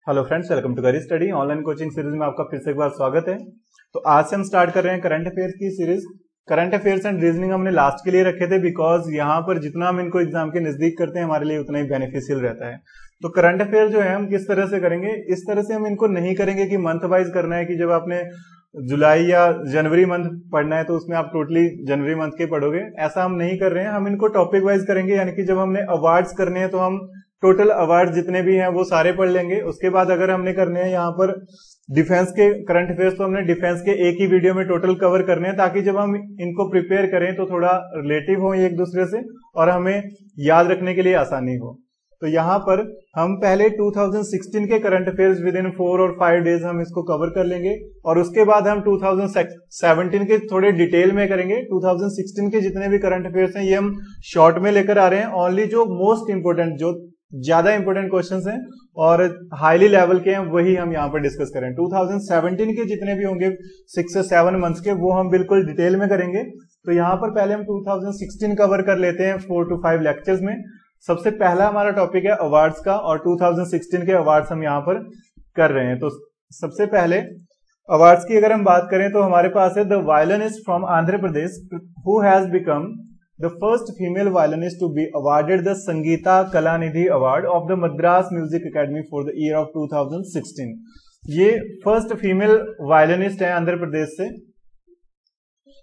Hello friends, welcome to करी study online coaching series में आपका फिर से एक बार स्वागत है। तो आज से हम स्टार्ट कर रहे हैं करंट अफेयर्स की series. Current affairs and reasoning हमने लास्ट के लिए रखे थे बिकॉज यहाँ पर जितना हम इनको एग्जाम के नजदीक करते हैं हमारे लिए उतना ही बेनिफिशियल रहता है। तो करंट अफेयर जो है हम किस तरह से करेंगे, इस तरह से हम इनको नहीं करेंगे कि मंथ वाइज करना है कि जब आपने जुलाई या जनवरी मंथ पढ़ना है तो उसमें आप टोटली जनवरी मंथ के पढ़ोगे। ऐसा हम नहीं कर रहे हैं, हम इनको टॉपिक वाइज करेंगे। यानी कि जब हमने अवार्ड्स करने हैं तो हम टोटल अवार्ड जितने भी हैं वो सारे पढ़ लेंगे। उसके बाद अगर हमने करने हैं यहाँ पर डिफेंस के करंट अफेयर्स तो हमने डिफेंस के एक ही वीडियो में टोटल कवर करने हैं, ताकि जब हम इनको प्रिपेयर करें तो थोड़ा रिलेटिव हो एक दूसरे से और हमें याद रखने के लिए आसानी हो। तो यहाँ पर हम पहले 2016 के करंट अफेयर्स विद इन 4 और 5 डेज हम इसको कवर कर लेंगे और उसके बाद हम 2017 के थोड़े डिटेल में करेंगे। 2016 के जितने भी करंट अफेयर्स हैं ये हम शॉर्ट में लेकर आ रहे हैं। ओनली जो मोस्ट इंपोर्टेंट, जो ज्यादा इंपोर्टेंट क्वेश्चंस हैं और हाईली लेवल के हैं वही हम यहाँ पर डिस्कस करें। 2017 के जितने भी होंगे 6 से 7 मंथ्स के वो हम बिल्कुल डिटेल में करेंगे। तो यहाँ पर पहले हम 2016 कवर कर लेते हैं 4 to 5 लेक्चर्स में। सबसे पहला हमारा टॉपिक है अवार्ड्स का और 2016 के अवार्ड्स हम यहाँ पर कर रहे हैं। तो सबसे पहले अवार्ड्स की अगर हम बात करें तो हमारे पास है the violinist from Andhra Pradesh who has become the first female violinist to be awarded the Sangeeta Kalanidhi Award of the Madras Music Academy for the year of 2016। ये फर्स्ट फीमेल वायलिनिस्ट है आंध्र प्रदेश से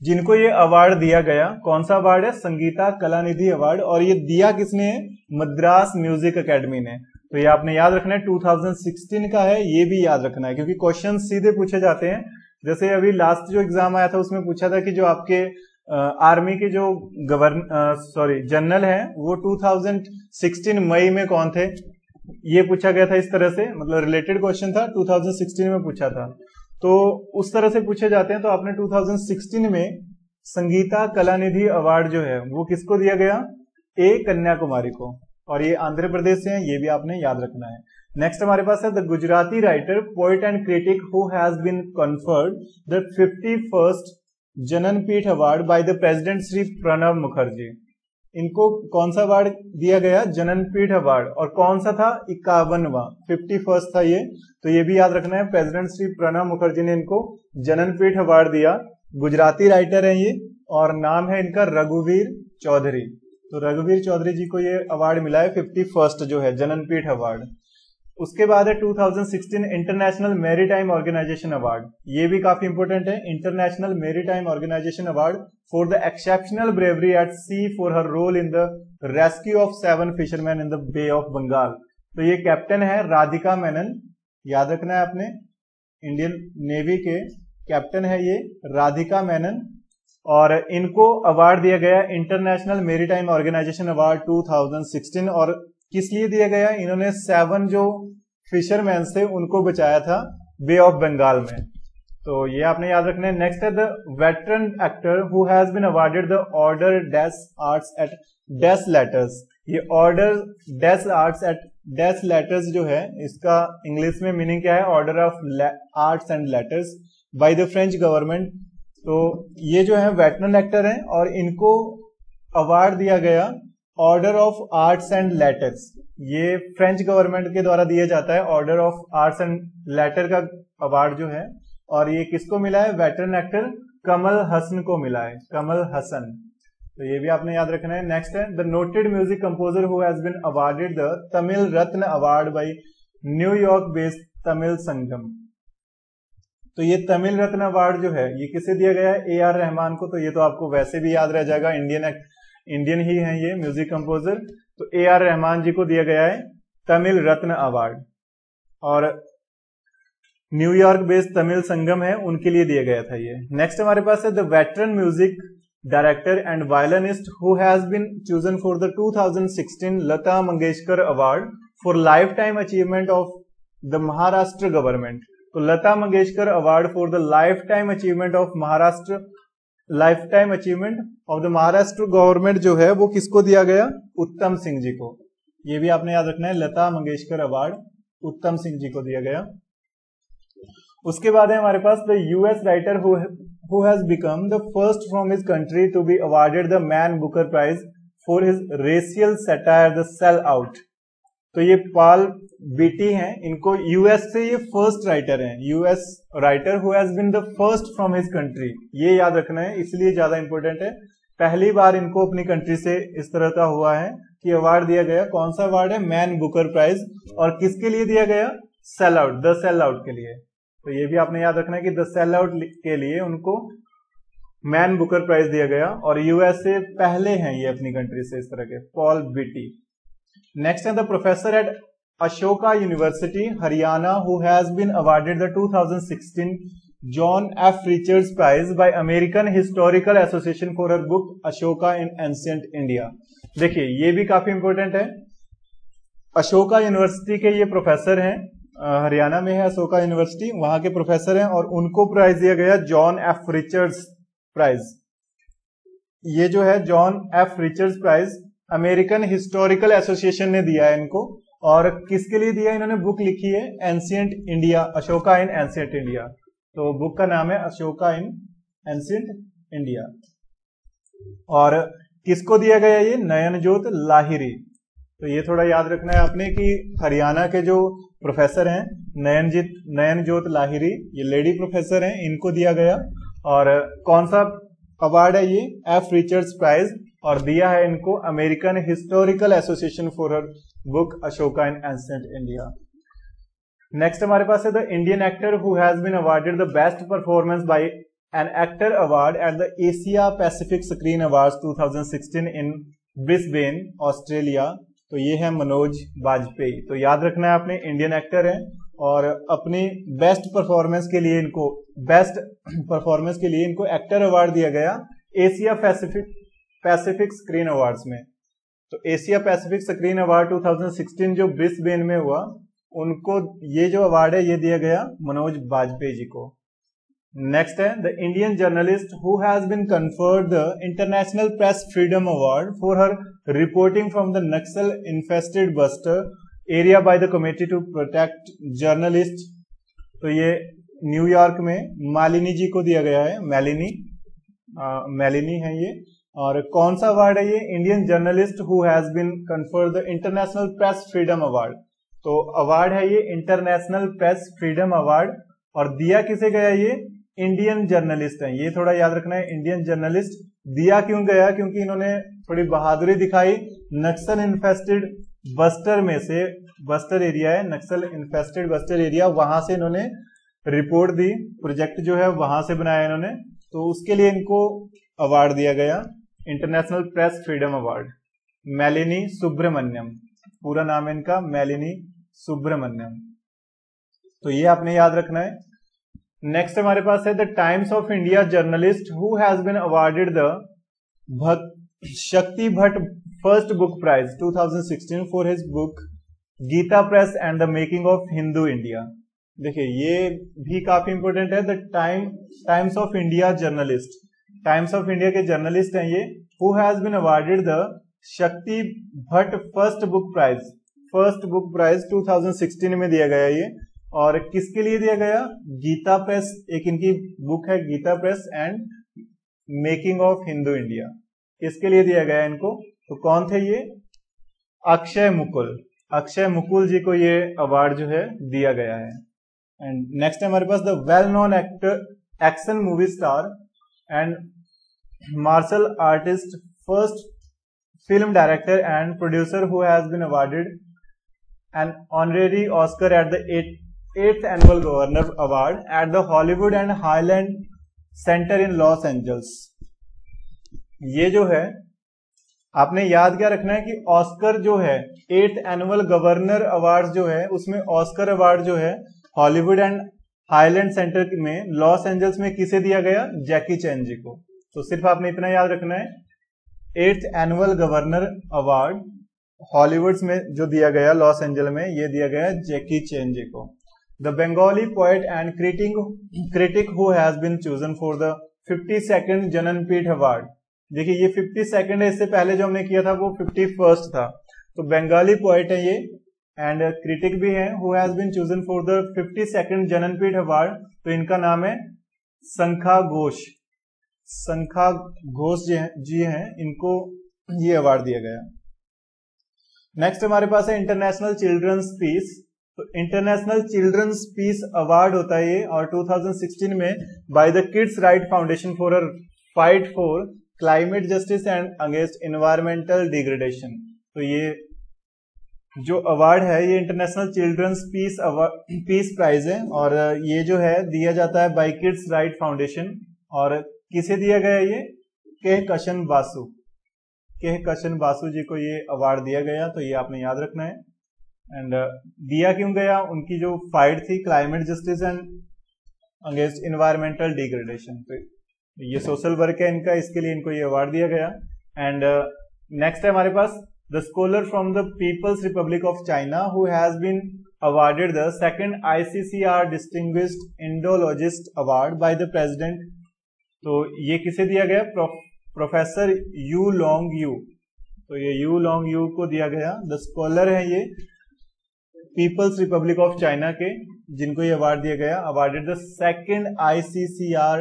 जिनको ये अवार्ड दिया गया। कौन सा अवार्ड है? संगीता कलानिधि अवार्ड। और ये दिया किसने है? मद्रास म्यूजिक एकेडमी ने। तो ये आपने याद रखना है 2016 का है, ये भी याद रखना है क्योंकि क्वेश्चन सीधे पूछे जाते हैं। जैसे अभी लास्ट जो एग्जाम आया था उसमें पूछा था कि जो आपके आर्मी के जो जनरल हैं वो 2016 मई में कौन थे, ये पूछा गया था। इस तरह से मतलब रिलेटेड क्वेश्चन था, 2016 में पूछा था। तो उस तरह से पूछे जाते हैं। तो आपने 2016 में संगीता कलानिधि अवार्ड जो है वो किसको दिया गया? ए कन्याकुमारी को। और ये आंध्र प्रदेश से है, ये भी आपने याद रखना है। नेक्स्ट हमारे पास है the Gujarati writer poet and critic who has been conferred the 51st Jnanpith award by the president Shri Pranab Mukherjee. इनको कौन सा अवार्ड दिया गया? जननपीठ अवार्ड। और कौन सा था? 51वां, 51st था ये। तो ये भी याद रखना है, प्रेसिडेंट श्री प्रणब मुखर्जी ने इनको जननपीठ अवार्ड दिया। गुजराती राइटर है ये और नाम है इनका रघुवीर चौधरी। तो रघुवीर चौधरी जी को ये अवार्ड मिला है 51st जो है जननपीठ अवार्ड। उसके बाद है 2016 इंटरनेशनल मैरीटाइम ऑर्गेनाइजेशन अवार्ड। ये भी काफी इंपोर्टेंट है, International Maritime Organization award for the exceptional bravery at sea for her role in the rescue of 7 fishermen in the bay of Bengal. तो ये कैप्टन है राधिका मेनन, याद रखना है आपने, इंडियन नेवी के कैप्टन है ये राधिका मेनन। और इनको अवार्ड दिया गया इंटरनेशनल मैरीटाइम ऑर्गेनाइजेशन अवार्ड 2016। और किस लिए दिया गया? इन्होंने 7 जो फिशरमैन थे उनको बचाया था बे ऑफ बंगाल में। तो ये आपने याद रखना है। नेक्स्ट है the veteran actor who has been awarded the order dash arts at dash letters. ये order dash arts at dash letters जो है इसका इंग्लिश में मीनिंग क्या है? Order of arts and letters by the French government. तो ये जो है वेटरन एक्टर हैं और इनको अवार्ड दिया गया order of arts and letters. ये फ्रेंच गवर्नमेंट के द्वारा दिया जाता है order of arts and later का अवार्ड जो है। और ये किसको मिला है? वेटरन एक्टर कमल हसन को मिला है, कमल हसन। तो ये भी आपने याद रखना है। नेक्स्ट है the noted music composer who has been awarded the Tamil Ratna award by New York based Tamil Sangam. तो ये तमिल रत्न अवार्ड जो है ये किसे दिया गया है? ए आर रहमान को। तो ये तो आपको वैसे भी याद रह जाएगा, इंडियन ही है ये म्यूजिक कंपोजर। तो ए आर रहमान जी को दिया गया है तमिल रत्न अवार्ड। और न्यूयॉर्क बेस्ड तमिल संगम है उनके लिए दिया गया था ये। नेक्स्ट हमारे पास है the veteran music director and violinist who has been chosen for the 2016 Lata Mangeshkar award for lifetime achievement of the Maharashtra government. तो Lata Mangeshkar award for the lifetime achievement of Maharashtra, lifetime achievement of the Maharashtra government जो है वो किसको दिया गया? उत्तम सिंह जी को। ये भी आपने याद रखना है, लता मंगेशकर अवार्ड उत्तम सिंह जी को दिया गया। उसके बाद है हमारे पास the US writer who has become the first from his country to be awarded the Man Booker prize for his racial satire the sell out. तो ये पॉल बीटी हैं, इनको यूएस से ये फर्स्ट राइटर हैं, US writer who has been the first from his country, ये याद रखना है, इसलिए ज्यादा इंपॉर्टेंट है। पहली बार इनको अपनी कंट्री से इस तरह का हुआ है कि अवार्ड दिया गया। कौन सा अवार्ड है? Man Booker Prize. और किसके लिए दिया गया? Sell out, the sell out के लिए। तो ये भी आपने याद रखना है कि द सेल आउट के लिए उनको मैन बुकर प्राइज दिया गया, और यूएस से पहले हैं ये अपनी कंट्री से इस तरह के, पॉल बीटी। नेक्स्ट है the professor at Ashoka university Haryana who has been awarded the 2016 John F Richards Prize by American Historical Association for her book Ashoka in ancient India. देखिए ये भी काफी इंपॉर्टेंट है। अशोका यूनिवर्सिटी के ये प्रोफेसर हैं, हरियाणा में है अशोका यूनिवर्सिटी, वहां के प्रोफेसर हैं, और उनको प्राइज दिया गया जॉन एफ रिचर्ड्स प्राइज। ये जो है John F Richards Prize American Historical Association ने दिया है इनको। और किसके लिए दिया? इन्होंने बुक लिखी है ancient India, Ashoka in ancient India. तो बुक का नाम है अशोका इन एंशिएंट इंडिया। और किसको दिया गया? ये नयनजोत लाहिरी। तो ये थोड़ा याद रखना है आपने कि हरियाणा के जो प्रोफेसर हैं नयनजोत लाहिरी, ये लेडी प्रोफेसर हैं, इनको दिया गया। और कौन सा अवार्ड है ये? एफ रिचर्ड्स प्राइज, और दिया है इनको American Historical Association for her book Ashoka in ancient India. Next हमारे पास है the Indian actor who has been awarded the best performance by an actor award at the Asia Pacific Screen Awards 2016 in Brisbane, Australia. तो ये है मनोज बाजपेयी। तो याद रखना है आपने, इंडियन एक्टर है और अपनी बेस्ट परफॉर्मेंस के लिए इनको एक्टर अवार्ड दिया गया एशिया पैसिफिक स्क्रीन अवार्ड्स में। तो एशिया पैसिफिक स्क्रीन अवार्ड 2016 जो ब्रिस्बेन में हुआ, उनको ये जो अवार्ड है ये दिया गया मनोज बाजपेयी जी को। नेक्स्ट है the Indian journalist who has been conferred the International press freedom Award for her reporting from the Naxal infested Bastar area by the Committee to Protect Journalist. तो ये न्यूयॉर्क में मालिनी जी को दिया गया है, मैलिनी है ये। और कौन सा अवार्ड है ये? Indian journalist who has been conferred the International press freedom Award. तो अवार्ड है ये इंटरनेशनल प्रेस फ्रीडम अवार्ड, और दिया किसे गया? ये इंडियन जर्नलिस्ट है। ये थोड़ा याद रखना है, इंडियन जर्नलिस्ट। दिया क्यों गया? क्योंकि इन्होंने थोड़ी बहादुरी दिखाई, नक्सल इन्फेस्टेड बस्टर में से, बस्टर एरिया है, नक्सल इन्फेस्टेड बस्टर एरिया, वहां से इन्होंने रिपोर्ट दी, प्रोजेक्ट जो है वहां से बनाया इन्होंने, तो उसके लिए इनको अवार्ड दिया गया international press freedom award. Malini Subramaniam, पूरा नाम है इनका मैलिनी सुब्रमण्यम। तो ये आपने याद रखना है। नेक्स्ट हमारे पास है the Times of India journalist who has been awarded the Shakti Bhatt first book prize 2016 for his book Gita Press and the making of Hindu India. देखिए ये भी काफी इंपॉर्टेंट है। The Times of India journalist, Times of India के journalist हैं ये, who has been awarded the Shakti Bhatt first book prize 2016 में दिया गया ये। और किसके लिए दिया गया? गीता प्रेस, एक इनकी बुक है Gita Press and making of Hindu India, इसके लिए दिया गया इनको। तो कौन थे ये? अक्षय मुकुल जी को ये अवार्ड जो है दिया गया है। एंड नेक्स्ट है हमारे पास the well known actor, action movie star and martial artist, first film director and producer who has been awarded an honorary Oscar at the 8th annual governor award at the Hollywood and Highland centre in Los Angeles. ये जो है आपने याद क्या रखना है कि Oscar जो है 8th एनुअल गवर्नर अवार्ड जो है, उसमें ऑस्कर अवार्ड जो है हॉलीवुड एंड हाईलैंड सेंटर में लॉस एंजल्स में किसे दिया गया? जैकी चैन जी को। तो सिर्फ आपने इतना याद रखना है, 8th annual governor award Hollywood में जो दिया गया लॉस एंजल में, ये दिया गया जैकी चैन जी को। The Bengali poet and critic who has been chosen for the 52nd Jnanpith award. देखिए ये 52nd है, इससे पहले जो हमने किया था वो 51st था। तो बंगाली पोएट है ये एंड क्रिटिक भी है, who has been chosen for the 52nd Jnanpith award. तो इनका नाम है संखा घोष जी हैं, इनको ये अवार्ड दिया गया। नेक्स्ट हमारे पास है इंटरनेशनल चिल्ड्रंस पीस। तो इंटरनेशनल चिल्ड्रंस पीस अवार्ड होता है ये, और 2016 में by the kids right foundation for a fight for climate justice and against environmental degradation. तो ये जो अवार्ड है ये इंटरनेशनल चिल्ड्रंस पीस प्राइज है, और ये जो है दिया जाता है बाय किड्स राइट फाउंडेशन। और किसे दिया गया ये? के कशन बासु जी को ये अवार्ड दिया गया। तो ये आपने याद रखना है। एंड दिया क्यों गया? उनकी जो फाइट थी climate justice and against environmental degradation, तो ये सोशल वर्क है इनका, इसके लिए इनको ये अवार्ड दिया गया। एंड नेक्स्ट है हमारे पास the scholar from the People's Republic of China who has been awarded the second ICCR distinguished Indologist award by the president. तो ये किसे दिया गया? Professor Yu Long Yu. तो ये यू लॉन्ग यू को दिया गया। द स्कॉलर है ये पीपल्स रिपब्लिक ऑफ चाइना के, जिनको ये अवार्ड दिया गया, awarded the second ICCR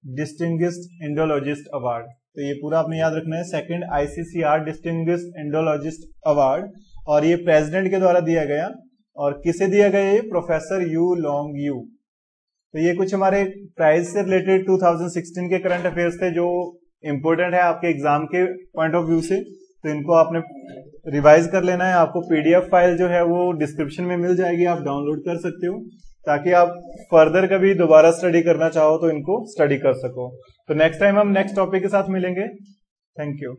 distinguished Indologist award. तो ये पूरा आपने याद रखना है, second ICCR distinguished Indologist award, और ये प्रेसिडेंट के द्वारा दिया गया। और किसे दिया गया? ये प्रोफेसर यू लॉन्ग यू। तो ये कुछ हमारे प्राइज से रिलेटेड 2016 के करंट अफेयर्स थे जो इंपोर्टेंट है आपके एग्जाम के पॉइंट ऑफ व्यू से। तो इनको आपने रिवाइज कर लेना है। आपको PDF फाइल जो है वो डिस्क्रिप्शन में मिल जाएगी, आप डाउनलोड कर सकते हो, ताकि आप फर्दर कभी दोबारा स्टडी करना चाहो तो इनको स्टडी कर सको। तो नेक्स्ट टाइम हम नेक्स्ट टॉपिक के साथ मिलेंगे। Thank you.